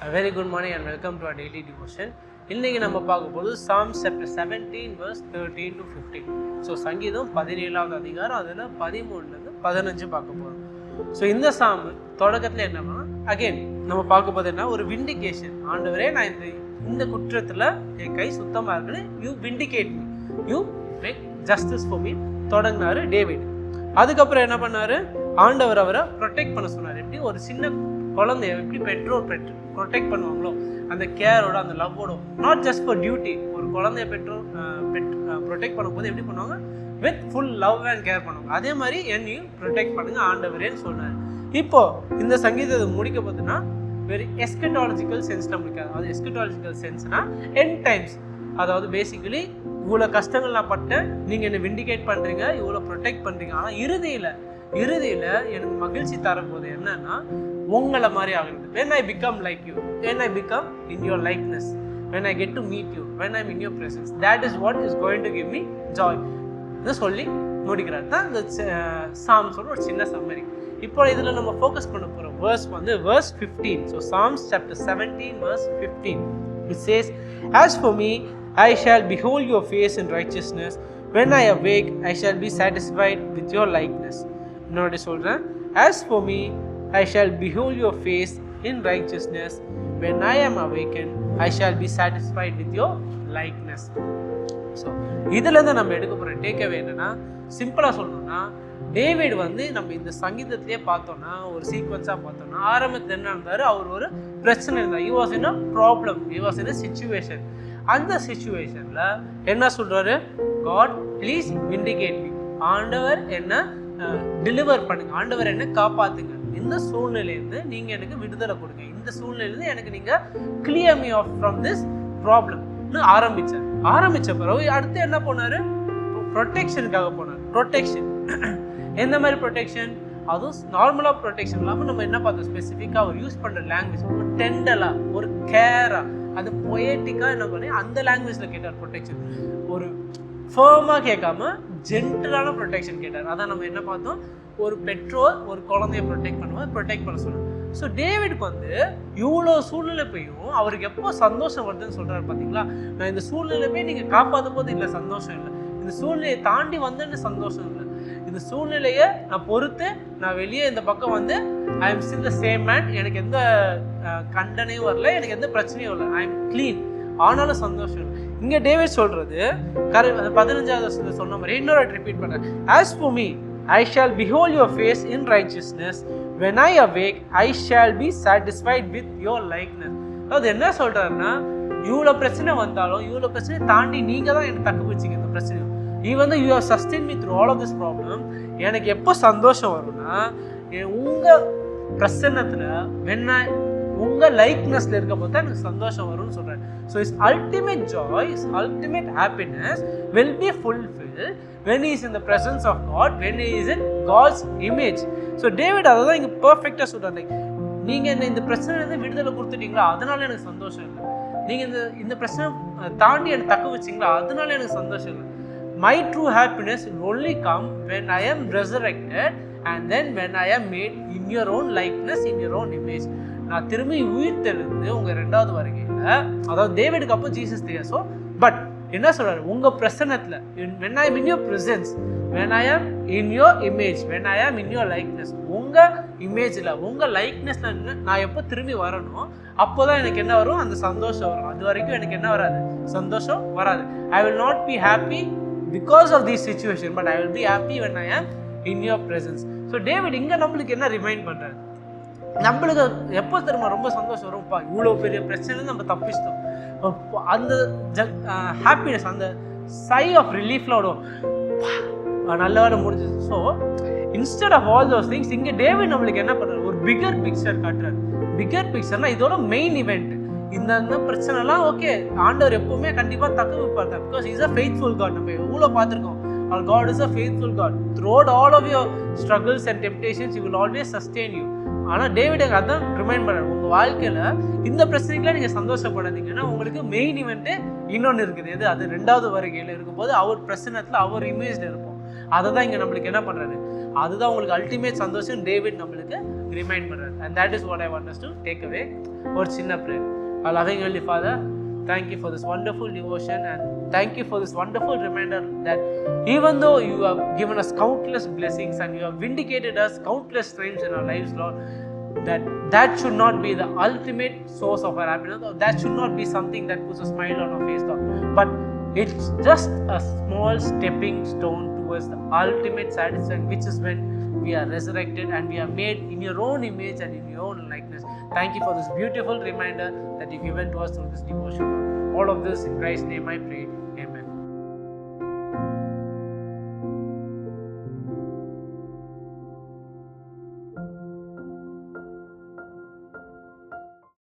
A very good morning and welcome to our daily devotion. இன்னைக்கு நம்ம பார்க்க போது Psalms chapter 17 verse 13 to 15. So சங்கீதம் 17வது அதிகாரம் அதில் 13லேருந்து 15 பார்க்க போகிறோம். ஸோ இந்த சாம் தொடக்கத்தில் என்னன்னா அகெயின் நம்ம பார்க்க போது என்ன ஒரு விண்டிகேஷன். ஆண்டவரே நான் இந்த குற்றத்தில் என் கை சுத்தமாக இருக்குன்னு you vindicate me, you make justice for me தொடங்கினாரு டேவிட். அதுக்கப்புறம் என்ன பண்ணாரு, ஆண்டவர் அவரை ப்ரொடெக்ட் பண்ண சொன்னார். எப்படி ஒரு சின்ன குழந்தைய எப்படி பெற்றோர் ப்ரொடெக்ட் பண்ணுவாங்களோ அந்த கேரோட அந்த லவ்வோட, நாட் ஜஸ்ட் ஃபார் டியூட்டி. ஒரு குழந்தைய பெற்றோர் ப்ரொடெக்ட் பண்ணும்போது எப்படி பண்ணுவாங்க, with full love and care பண்ணுவாங்க. அதே மாதிரி என்னையும் ப்ரொடெக்ட் பண்ணுங்க ஆண்டவரேன்னு சொன்னார். இப்போ இந்த சங்கீதத்தை முடிக்க போதுன்னா வெரி எஸ்கட்டாலஜிக்கல் சென்ஸ்ல முடிக்காது. அது எஸ்கட்டாலஜிக்கல் சென்ஸ்னா எண்ட் டைம்ஸ், அதாவது பேசிக்கலி இவ்வளோ கஷ்டங்கள் நான் பட்டேன், நீங்கள் என்னை விண்டிகேட் பண்ணுறீங்க, இவ்வளோ ப்ரொடெக்ட் பண்ணுறீங்க. ஆனால் இறுதியில் எனக்கு மகிழ்ச்சி தரும்போது என்னன்னா உங்களை மாதிரி ஆகுறது. when I become like you, when I become in your likeness, when I get to meet you, when I'm in your presence, that is what is going to give me joy. இதை சொல்லி முடிக்கிறார் தான் இந்த சாம்ஸோட ஒரு சின்ன summary. இப்போ இதில் நம்ம ஃபோக்கஸ் பண்ண போகிறோம் வேர்ஸ் வந்து verse 15. So Psalms chapter 17 verse 15 it says, as for me I shall behold your face in righteousness, when I awake I shall be satisfied with your likeness. இன்னொரு சொல்கிறேன், as for me I shall behold your face in righteousness, when I am awakened I shall be satisfied with your likeness. So இதுலேருந்து நம்ம எடுக்க போகிற takeaway என்னென்னா, சிம்பிளாக சொல்லணும்னா David வந்து நம்ம இந்த சங்கீதத்திலே பார்த்தோன்னா ஒரு சீக்வன்ஸாக பார்த்தோன்னா ஆரம்பத்தில் என்ன இருந்தார், அவர் ஒரு பிரச்சனை இருந்தார். he was in a problem, he was in a situation. அந்த சிச்சுவேஷனில் என்ன சொல்கிறாரு, காட் ப்ளீஸ் விண்டிகேட் மீ, ஆண்டவர் என்ன டெலிவர் பண்ணுங்க, ஆண்டவர் என்ன காப்பாத்துங்க, இந்த சூழ்நிலையிலிருந்து நீங்க எனக்கு விடுதலை கொடுங்க, இந்த சூழ்நிலையிலிருந்து எனக்கு நீங்க clear me off from this ப்ராப்ளம்னு ஆரம்பிச்ச பிறகு அடுத்து என்ன போனாரு, ப்ரொடெக்ஷனுக்காக போனார். ப்ரொடெக்ஷன் எந்த மாதிரி ப்ரொடெக்ஷன், அதுவும் நார்மலாக ப்ரொடெக்ஷன் இல்லாமல் நம்ம என்ன பார்த்தோம், ஸ்பெசிஃபிக்காக அவர் யூஸ் பண்ணுற லாங்குவேஜ் ஒரு டெண்டலாக ஒரு கேராக அது பொயட்டிக்காக என்ன பண்ணி அந்த லாங்குவேஜில் கேட்டார் ப்ரொடெக்ஷன். ஒரு ஃபேர்மாக கேட்காம ஜென்டலான ப்ரொடெக்ஷன் கேட்டார். அதான் நம்ம என்ன பார்த்தோம், ஒரு பெற்றோர் ஒரு குழந்தைய ப்ரொடெக்ட் பண்ண சொன்னார். ஸோ டேவிட்க்கு வந்து இவ்வளோ சூழ்நிலை போயும் அவருக்கு எப்போ சந்தோஷம் வருதுன்னு சொல்கிறாரு பார்த்தீங்களா. நான் இந்த சூழ்நிலை போய் நீங்கள் காப்பாற்றும் போது இல்லை சந்தோஷம் இல்லை, இந்த சூழ்நிலையை தாண்டி வந்தேன்னு சந்தோஷம் இல்லை, இந்த சூழ்நிலையை நான் பொறுத்து நான் வெளியே இந்த பக்கம் வந்து I am still the same man, எனக்கு எந்த கண்டனையும் வரல, எனக்கு எந்த பிரச்சனையும் வரல, ஐ எம் கிளீன், ஆனாலும் சந்தோஷம் இல்லை. இங்கே டேவிட் சொல்றது 15வது சொன்ன மாதிரி இன்னொரு ரிப்பீட் பண்ணுறேன், as for me I shall behold your face in righteousness, when I awake I shall be satisfied with your likeness. அதாவது என்ன சொல்றாருன்னா, இவ்வளோ பிரச்சனை வந்தாலும் இவ்வளோ பிரச்சனை தாண்டி நீங்க தான் எனக்கு தக்க வச்சிங்க இந்த பிரச்சனை. even though you have sustained me through all of this problem, எனக்கு எப்போ சந்தோஷம் வரும்னா உங்க பிரசன்னத்துல உங்க லைக்னஸ்ல இருக்க போது தான் எனக்கு சந்தோஷம் வரும்னு சொல்றேன். So is ultimate Joy, is ultimate happiness will be fulfilled when he is in the presence of God, when he is in God's image. So David அதை தான் இங்கே பர்ஃபெக்டாக சொல்கிறார். நீங்கள் என்ன இந்த பிரச்சனைலேருந்து விடுதலை கொடுத்துட்டீங்களா, அதனால எனக்கு சந்தோஷம் இல்லை, நீங்கள் இந்த பிரச்சனை தாண்டி எனக்கு தக்க வச்சிங்களா, அதனால எனக்கு சந்தோஷம் இல்லை. My true happiness will only come when I am resurrected and then when I am made in your own likeness, in your own image. நான் திரும்பி உயிர் தெளிந்து உங்கள் 2வது வருகையில், அதாவது டேவிடுக்கு அப்போ ஜீசஸ் தெரியாது. ஸோ பட் என்ன சொல்றாரு, உங்க பிரசன்னத்துல when I am in your presence, when I am in your image, when I am in your likeness, உங்க இமேஜ்ல உங்க லைக்னஸ்ல நான் எப்போ திரும்பி வரணும் அப்போதான் எனக்கு என்ன வரும், அந்த சந்தோஷம் வரும். அது வரைக்கும் எனக்கு என்ன வராது, சந்தோஷம் வராது. I will not be happy because of this situation, but I will be happy when I am in your presence. So David இங்க நம்மளுக்கு என்ன ரிமைண்ட் பண்றாரு, நம்மளுக்கு எப்போ திரும்ப ரொம்ப சந்தோஷம் வரும்ப்பா, இவ்வளோ பெரிய பிரச்சனை நம்ம தப்பிச்சிட்டோம், அந்த ஹாப்பினஸ், அந்த சை ஆஃப் ரிலீஃப்ல விடும், நல்ல வேலை முடிஞ்சது. So instead of all those things இங்கே டேவிட் நம்மளுக்கு என்ன பண்ணுறாரு, ஒரு பிகர் பிக்சர் காட்டுறாரு. பிகர் பிக்சர்னா இதோட மெயின் இவெண்ட். இந்த பிரச்சனைலாம் ஓகே, ஆண்டவர் எப்பவுமே கண்டிப்பாக தக்க வைப்பார் தான், because is a faithful God. நம்ம எவ்வளோ பார்த்துருக்கோம், our God is a faithful God. Throughout all of your struggles and temptations, He will always sustain you. ஆனால் டேவிட் அதான் ரிமைண்ட் பண்ணுறாரு, உங்கள் வாழ்க்கையில் இந்த பிரச்சனைக்கெல்லாம் நீங்கள் சந்தோஷப்படாதீங்கன்னா உங்களுக்கு மெயின் இவெண்ட்டு இன்னொன்று இருக்குது. எது, அது 2வது வருகையில் இருக்கும்போது அவர் பிரச்சனத்தில் அவர் இமேஜில் இருப்போம். அதை தான் இங்கே நம்மளுக்கு என்ன பண்ணுறாரு, அதுதான் உங்களுக்கு அல்டிமேட் சந்தோஷம் டேவிட் நம்மளுக்கு ரிமைண்ட் பண்ணுறது. And that is what I want us to take away. ஒரு சின்ன prayer. Our loving Heavenly Father, thank you for this wonderful devotion, and thank you for this wonderful reminder that even though you have given us countless blessings and you have vindicated us countless times in our lives, Lord, that should not be the ultimate source of our happiness, or that should not be something that puts a smile on our face, Lord. But it's just a small stepping stone towards the ultimate satisfaction, which is when we are resurrected and we are made in your own image and in your own likeness. Thank you for this beautiful reminder that you've given to us through this devotion. All of this in Christ's name I pray.